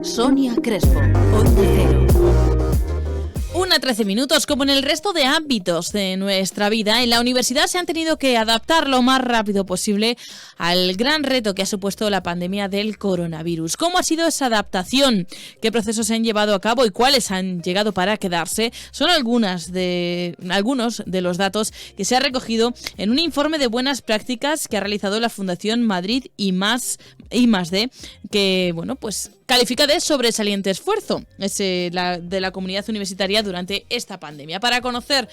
Sonia Crespo, Onda Cero. 1:13, como en el resto de ámbitos de nuestra vida, en la universidad se han tenido que adaptar lo más rápido posible al gran reto que ha supuesto la pandemia del coronavirus. ¿Cómo ha sido esa adaptación? ¿Qué procesos se han llevado a cabo y cuáles han llegado para quedarse? Son algunos de los datos que se ha recogido en un informe de buenas prácticas que ha realizado la Fundación Madrid I+D, que, califica de sobresaliente esfuerzo de la comunidad universitaria durante esta pandemia. Para conocer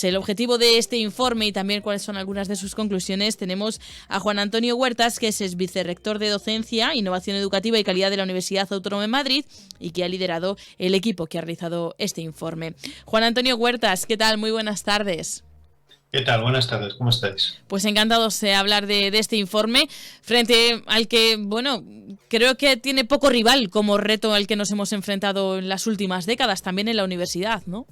el objetivo de este informe y también cuáles son algunas de sus conclusiones, tenemos a Juan Antonio Huertas, que es vicerrector de Docencia, Innovación Educativa y Calidad de la Universidad Autónoma de Madrid y que ha liderado el equipo que ha realizado este informe. Juan Antonio Huertas, ¿qué tal? Muy buenas tardes. ¿Qué tal? Buenas tardes, ¿cómo estáis? Pues encantados de hablar de este informe, frente al que, creo que tiene poco rival como reto al que nos hemos enfrentado en las últimas décadas, también en la universidad, ¿no?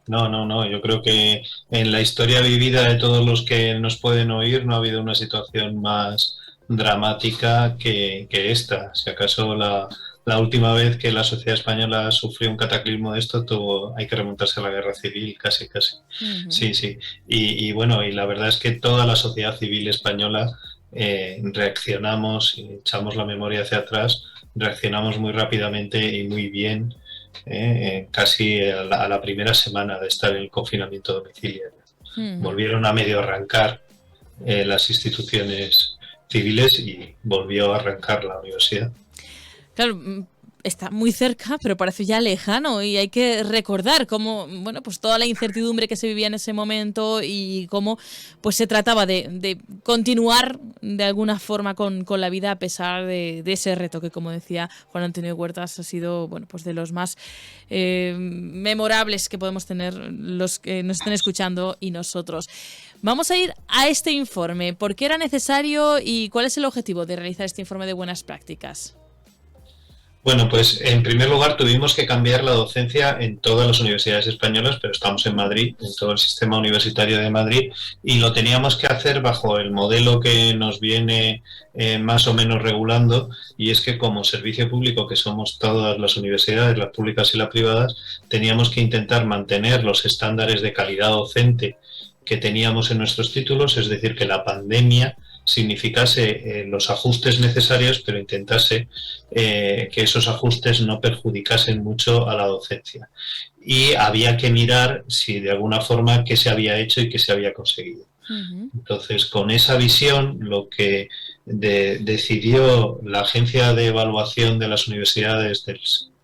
No, yo creo que en la historia vivida de todos los que nos pueden oír no ha habido una situación más dramática que esta. Si acaso la última vez que la sociedad española sufrió un cataclismo de esto hay que remontarse a la guerra civil, casi. Uh-huh. Sí. Y la verdad es que toda la sociedad civil española reaccionamos, y echamos la memoria hacia atrás, reaccionamos muy rápidamente y muy bien, casi a la primera semana de estar en el confinamiento domiciliario. Uh-huh. Volvieron a medio arrancar las instituciones civiles y volvió a arrancar la universidad. Claro, está muy cerca, pero parece ya lejano y hay que recordar cómo, toda la incertidumbre que se vivía en ese momento y cómo se trataba de continuar de alguna forma con la vida a pesar de ese reto que, como decía Juan Antonio Huertas, ha sido de los más memorables que podemos tener los que nos estén escuchando y nosotros. Vamos a ir a este informe. ¿Por qué era necesario y cuál es el objetivo de realizar este informe de buenas prácticas? Bueno, pues en primer lugar tuvimos que cambiar la docencia en todas las universidades españolas, pero estamos en Madrid, en todo el sistema universitario de Madrid, y lo teníamos que hacer bajo el modelo que nos viene más o menos regulando, y es que como servicio público, que somos todas las universidades, las públicas y las privadas, teníamos que intentar mantener los estándares de calidad docente que teníamos en nuestros títulos, es decir, que la pandemia significase los ajustes necesarios, pero intentase que esos ajustes no perjudicasen mucho a la docencia. Y había que mirar si de alguna forma qué se había hecho y qué se había conseguido. Uh-huh. Entonces, con esa visión, lo que decidió la Agencia de Evaluación de las Universidades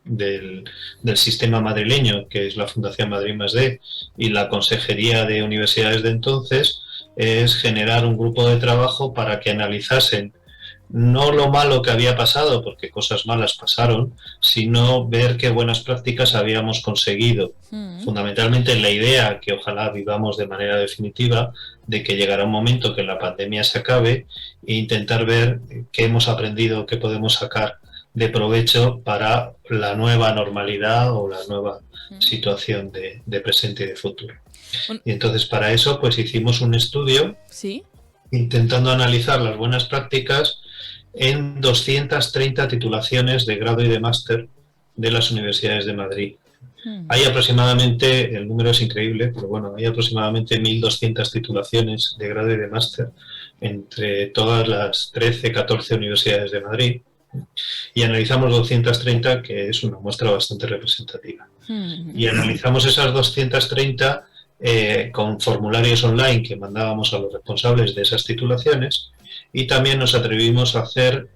del sistema madrileño, que es la Fundación Madrid I+D, y la Consejería de Universidades de entonces, es generar un grupo de trabajo para que analizasen no lo malo que había pasado, porque cosas malas pasaron, sino ver qué buenas prácticas habíamos conseguido. Fundamentalmente la idea, que ojalá vivamos de manera definitiva, de que llegará un momento que la pandemia se acabe e intentar ver qué hemos aprendido, qué podemos sacar de provecho para la nueva normalidad o la nueva situación de presente y de futuro. Y entonces para eso hicimos un estudio, ¿sí?, intentando analizar las buenas prácticas en 230 titulaciones de grado y de máster de las universidades de Madrid. Hay aproximadamente, el número es increíble, pero hay aproximadamente 1.200 titulaciones de grado y de máster entre todas las 13, 14 universidades de Madrid. Y analizamos 230, que es una muestra bastante representativa. Y analizamos esas 230 con formularios online que mandábamos a los responsables de esas titulaciones, y también nos atrevimos a hacer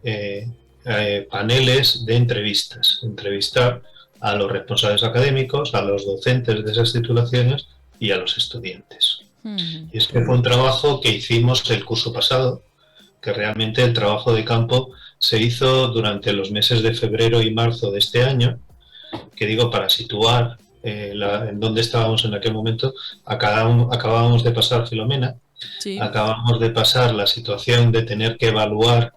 paneles de entrevistar a los responsables académicos, a los docentes de esas titulaciones y a los estudiantes. Y este fue un trabajo que hicimos el curso pasado, que realmente el trabajo de campo se hizo durante los meses de febrero y marzo de este año, que digo, para situar en dónde estábamos en aquel momento. Acabábamos de pasar Filomena, sí. Acabamos de pasar la situación de tener que evaluar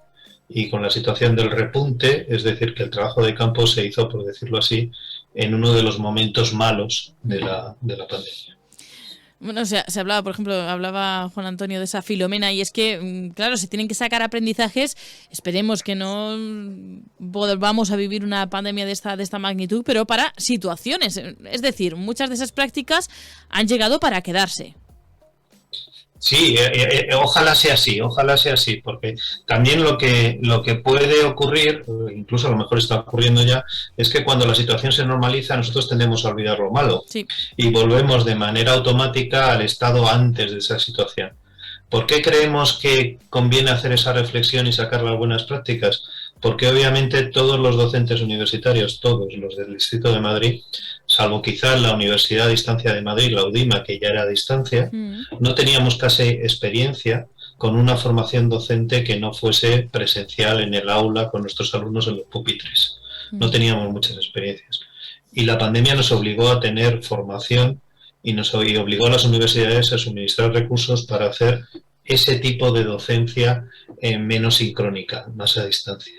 y con la situación del repunte, es decir, que el trabajo de campo se hizo, por decirlo así, en uno de los momentos malos de la pandemia. Bueno, se hablaba, por ejemplo, hablaba Juan Antonio de esa Filomena, y es que, claro, se tienen que sacar aprendizajes. Esperemos que no volvamos a vivir una pandemia de esta magnitud, pero para situaciones. Es decir, muchas de esas prácticas han llegado para quedarse. Sí, ojalá sea así, porque también lo que puede ocurrir, incluso a lo mejor está ocurriendo ya, es que cuando la situación se normaliza nosotros tendemos a olvidar lo malo Sí. y volvemos de manera automática al estado antes de esa situación. ¿Por qué creemos que conviene hacer esa reflexión y sacar las buenas prácticas? Porque obviamente todos los docentes universitarios, todos los del Distrito de Madrid, salvo quizás la Universidad a Distancia de Madrid, la UDIMA, que ya era a distancia, no teníamos casi experiencia con una formación docente que no fuese presencial en el aula con nuestros alumnos en los pupitres. No teníamos muchas experiencias. Y la pandemia nos obligó a tener formación y obligó a las universidades a suministrar recursos para hacer ese tipo de docencia menos sincrónica, más a distancia.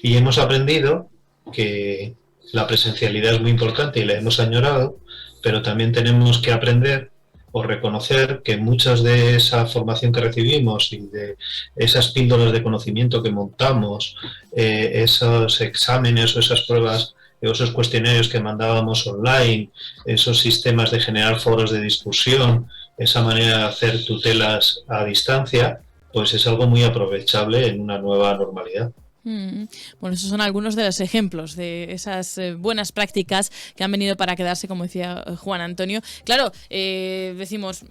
Y hemos aprendido que la presencialidad es muy importante y la hemos añorado, pero también tenemos que aprender o reconocer que muchas de esa formación que recibimos y de esas píldoras de conocimiento que montamos, esos exámenes o esas pruebas, esos cuestionarios que mandábamos online, esos sistemas de generar foros de discusión, esa manera de hacer tutelas a distancia, pues es algo muy aprovechable en una nueva normalidad. Bueno, esos son algunos de los ejemplos de esas buenas prácticas que han venido para quedarse, como decía Juan Antonio. Claro, decimos,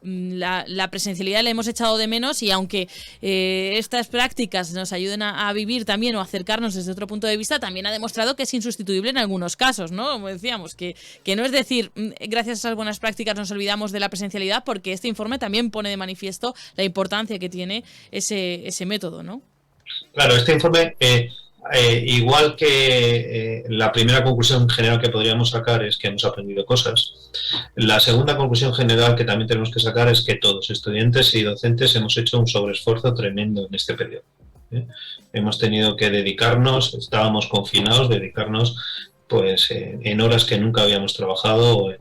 la presencialidad la hemos echado de menos, y aunque estas prácticas nos ayuden a vivir también o acercarnos desde otro punto de vista, también ha demostrado que es insustituible en algunos casos, ¿no? Como decíamos, que no es decir, gracias a esas buenas prácticas nos olvidamos de la presencialidad, porque este informe también pone de manifiesto la importancia que tiene ese método, ¿no? Claro, este informe, igual que la primera conclusión general que podríamos sacar es que hemos aprendido cosas, la segunda conclusión general que también tenemos que sacar es que todos, estudiantes y docentes, hemos hecho un sobreesfuerzo tremendo en este periodo. Hemos tenido que dedicarnos, estábamos confinados, dedicarnos pues en horas que nunca habíamos trabajado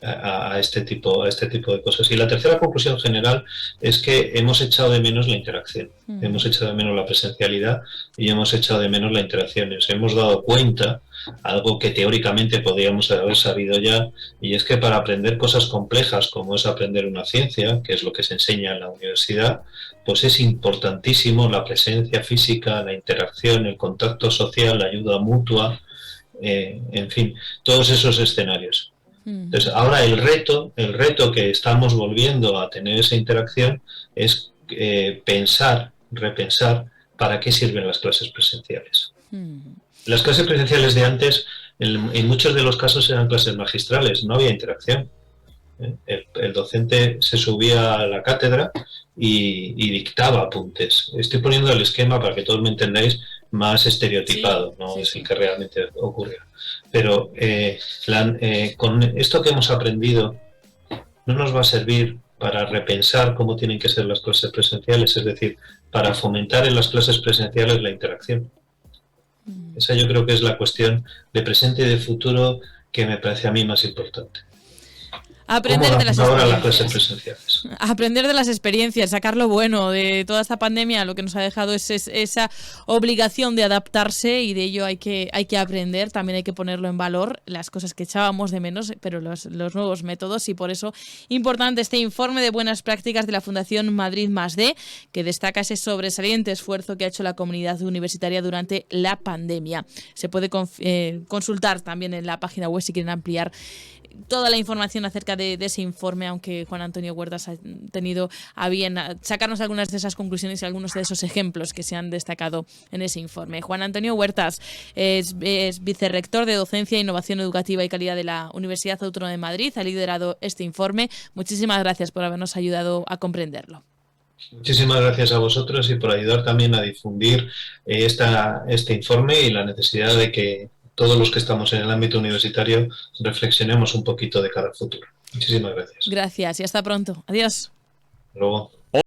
a este tipo de cosas. Y la tercera conclusión general es que hemos echado de menos la interacción, hemos echado de menos la presencialidad y hemos echado de menos la interacción. Nos hemos dado cuenta, algo que teóricamente podríamos haber sabido ya, y es que para aprender cosas complejas como es aprender una ciencia, que es lo que se enseña en la universidad, pues es importantísimo la presencia física, la interacción, el contacto social, la ayuda mutua, en fin, todos esos escenarios. Entonces, ahora el reto que estamos volviendo a tener esa interacción es repensar para qué sirven las clases presenciales. Las clases presenciales de antes, en muchos de los casos, eran clases magistrales, no había interacción. El docente se subía a la cátedra y dictaba apuntes. Estoy poniendo el esquema para que todos me entendáis más estereotipado, sí, no sí, es el que realmente ocurre. Pero con esto que hemos aprendido no nos va a servir para repensar cómo tienen que ser las clases presenciales, es decir, para fomentar en las clases presenciales la interacción. Esa yo creo que es la cuestión de presente y de futuro que me parece a mí más importante. Aprender de las experiencias. Aprender de las experiencias, sacar lo bueno de toda esta pandemia. Lo que nos ha dejado es esa obligación de adaptarse, y de ello hay que aprender. También hay que ponerlo en valor, las cosas que echábamos de menos, pero los nuevos métodos. Y por eso importante este informe de buenas prácticas de la Fundación Madrid+D, que destaca ese sobresaliente esfuerzo que ha hecho la comunidad universitaria durante la pandemia. Se puede consultar también en la página web si quieren ampliar toda la información acerca de ese informe, aunque Juan Antonio Huertas ha tenido a bien sacarnos algunas de esas conclusiones y algunos de esos ejemplos que se han destacado en ese informe. Juan Antonio Huertas es vicerrector de Docencia, Innovación Educativa y Calidad de la Universidad Autónoma de Madrid. Ha liderado este informe. Muchísimas gracias por habernos ayudado a comprenderlo. Muchísimas gracias a vosotros y por ayudar también a difundir este informe y la necesidad de que todos los que estamos en el ámbito universitario reflexionemos un poquito de cara al futuro. Muchísimas gracias. Gracias y hasta pronto. Adiós. Hasta luego.